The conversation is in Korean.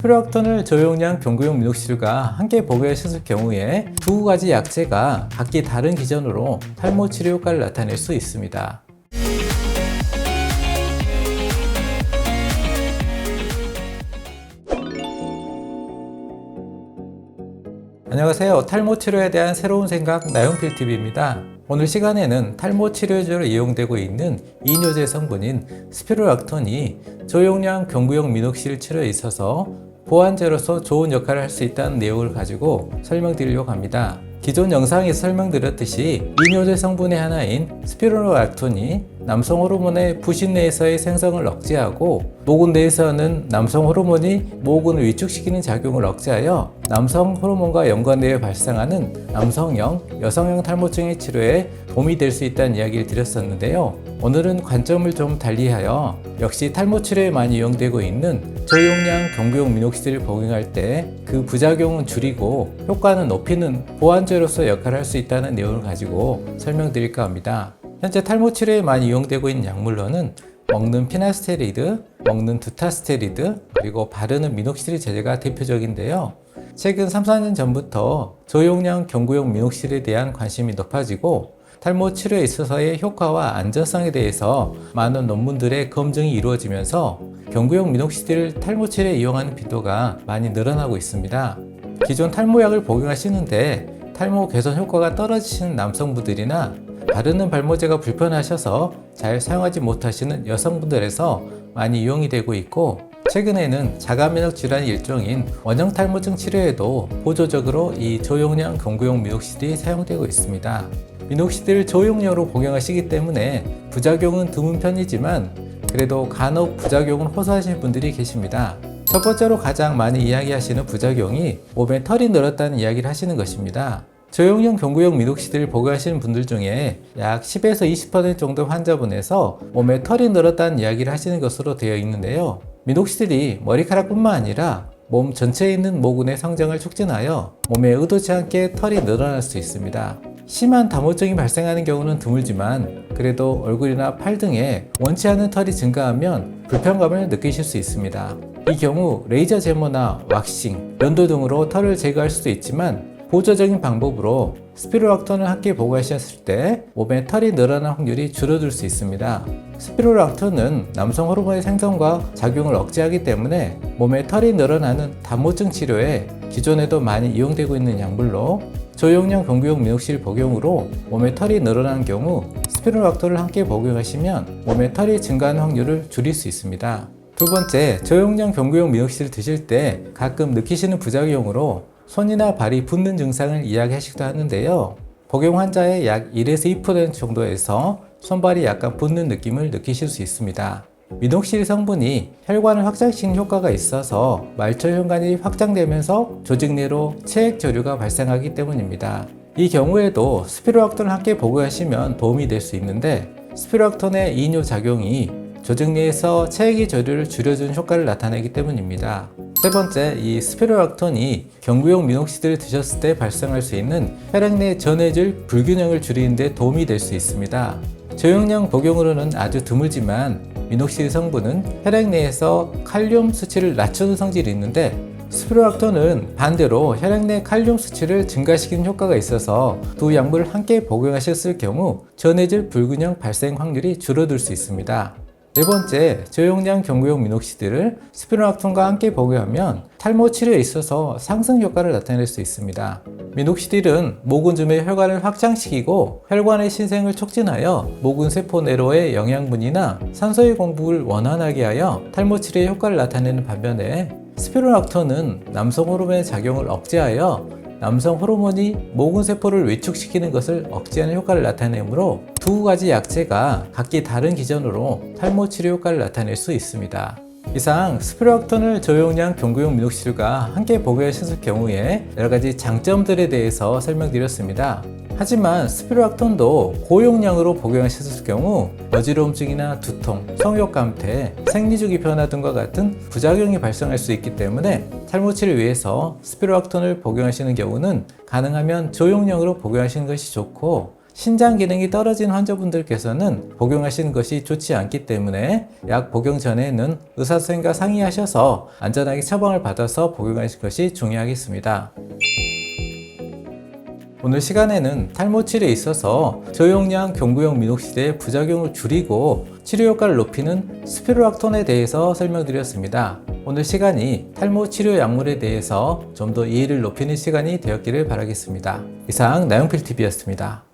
스피로락톤을 저용량 경구용 미녹시딜과 함께 복용하셨을 경우에 두 가지 약제가 각기 다른 기전으로 탈모 치료 효과를 나타낼 수 있습니다. 안녕하세요. 탈모 치료에 대한 새로운 생각 나영필TV입니다. 오늘 시간에는 탈모 치료제로 이용되고 있는 이뇨제 성분인 스피로락톤이 저용량 경구용 미녹시딜 치료에 있어서 보완제로서 좋은 역할을 할 수 있다는 내용을 가지고 설명드리려고 합니다. 기존 영상에서 설명드렸듯이 이뇨제 성분의 하나인 스피로락톤이 남성 호르몬의 부신 내에서의 생성을 억제하고 모근 내에서는 남성 호르몬이 모근을 위축시키는 작용을 억제하여 남성 호르몬과 연관되어 발생하는 남성형, 여성형 탈모증의 치료에 도움이 될 수 있다는 이야기를 드렸었는데요. 오늘은 관점을 좀 달리하여 역시 탈모 치료에 많이 이용되고 있는 저용량 경구용 미녹시딜을 복용할 때 그 부작용은 줄이고 효과는 높이는 보완제로서 역할을 할 수 있다는 내용을 가지고 설명드릴까 합니다. 현재 탈모 치료에 많이 이용되고 있는 약물로는 먹는 피나스테리드, 먹는 두타스테리드, 그리고 바르는 미녹시딜 제제가 대표적인데요. 최근 3, 4년 전부터 저용량 경구용 미녹시딜에 대한 관심이 높아지고 탈모 치료에 있어서의 효과와 안전성에 대해서 많은 논문들의 검증이 이루어지면서 경구용 미녹시딜을 탈모 치료에 이용하는 빈도가 많이 늘어나고 있습니다. 기존 탈모약을 복용하시는데 탈모 개선 효과가 떨어지시는 남성분들이나 바르는 발모제가 불편하셔서 잘 사용하지 못하시는 여성분들에서 많이 이용이 되고 있고, 최근에는 자가면역 질환의 일종인 원형 탈모증 치료에도 보조적으로 이 저용량 경구용 미녹시딜이 사용되고 있습니다. 미녹시딜을 저용량으로 복용하시기 때문에 부작용은 드문 편이지만 그래도 간혹 부작용을 호소하시는 분들이 계십니다. 첫 번째로 가장 많이 이야기하시는 부작용이 몸에 털이 늘었다는 이야기를 하시는 것입니다. 저용량 경구용 미녹시딜을 복용하시는 분들 중에 약 10에서 20% 정도 환자분에서 몸에 털이 늘었다는 이야기를 하시는 것으로 되어 있는데요. 미녹시딜이 머리카락뿐만 아니라 몸 전체에 있는 모근의 성장을 촉진하여 몸에 의도치 않게 털이 늘어날 수 있습니다. 심한 다모증이 발생하는 경우는 드물지만 그래도 얼굴이나 팔 등에 원치 않는 털이 증가하면 불편감을 느끼실 수 있습니다. 이 경우 레이저 제모나 왁싱, 면도 등으로 털을 제거할 수도 있지만 보조적인 방법으로 스피로락톤을 함께 복용하셨을 때 몸에 털이 늘어날 확률이 줄어들 수 있습니다. 스피로락톤은 남성 호르몬의 생성과 작용을 억제하기 때문에 몸에 털이 늘어나는 다모증 치료에 기존에도 많이 이용되고 있는 약물로 저용량 경구용 미녹시딜 복용으로 몸에 털이 늘어나는 경우 스피로락톤을 함께 복용하시면 몸에 털이 증가하는 확률을 줄일 수 있습니다. 두 번째, 저용량 경구용 미녹시딜 드실 때 가끔 느끼시는 부작용으로 손이나 발이 붓는 증상을 이야기하시기도 하는데요. 복용 환자의 약 1에서 2% 정도에서 손발이 약간 붓는 느낌을 느끼실 수 있습니다. 미녹시딜 성분이 혈관을 확장시키는 효과가 있어서 말초 혈관이 확장되면서 조직 내로 체액 저류가 발생하기 때문입니다. 이 경우에도 스피로락톤을 함께 복용하시면 도움이 될 수 있는데 스피로락톤의 이뇨 작용이 조직 내에서 체액의 저류를 줄여주는 효과를 나타내기 때문입니다. 세 번째, 이 스피로락톤이 경구용 미녹시딜을 드셨을 때 발생할 수 있는 혈액 내 전해질 불균형을 줄이는 데 도움이 될 수 있습니다. 저용량 복용으로는 아주 드물지만 미녹시딜 성분은 혈액 내에서 칼륨 수치를 낮추는 성질이 있는데 스피로락톤은 반대로 혈액 내 칼륨 수치를 증가시키는 효과가 있어서 두 약물을 함께 복용하셨을 경우 전해질 불균형 발생 확률이 줄어들 수 있습니다. 네 번째, 저용량 경구용 미녹시딜을 스피로락톤과 함께 복용하면 탈모 치료에 있어서 상승 효과를 나타낼 수 있습니다. 미녹시딜은 모근줌의 혈관을 확장시키고 혈관의 신생을 촉진하여 모근 세포 내로의 영양분이나 산소의 공급을 원활하게 하여 탈모 치료에 효과를 나타내는 반면에 스피로락톤은 남성 호르몬의 작용을 억제하여 남성 호르몬이 모근 세포를 위축시키는 것을 억제하는 효과를 나타내므로 두 가지 약제가 각기 다른 기전으로 탈모 치료 효과를 나타낼 수 있습니다. 이상 스피로락톤을 저용량 경구용 미녹시딜과 함께 복용하셨을 경우에 여러가지 장점들에 대해서 설명드렸습니다. 하지만 스피로락톤도 고용량으로 복용하셨을 경우 어지러움증이나 두통, 성욕 감퇴, 생리주기 변화 등과 같은 부작용이 발생할 수 있기 때문에 탈모 치료를 위해서 스피로락톤을 복용하시는 경우는 가능하면 저용량으로 복용하시는 것이 좋고, 신장 기능이 떨어진 환자분들께서는 복용하시는 것이 좋지 않기 때문에 약 복용 전에는 의사 선생님과 상의하셔서 안전하게 처방을 받아서 복용하실 것이 중요하겠습니다. 오늘 시간에는 탈모 치료에 있어서 저용량 경구용 미녹시드의 부작용을 줄이고 치료 효과를 높이는 스피로락톤에 대해서 설명드렸습니다. 오늘 시간이 탈모 치료 약물에 대해서 좀 더 이해를 높이는 시간이 되었기를 바라겠습니다. 이상 나영필TV였습니다.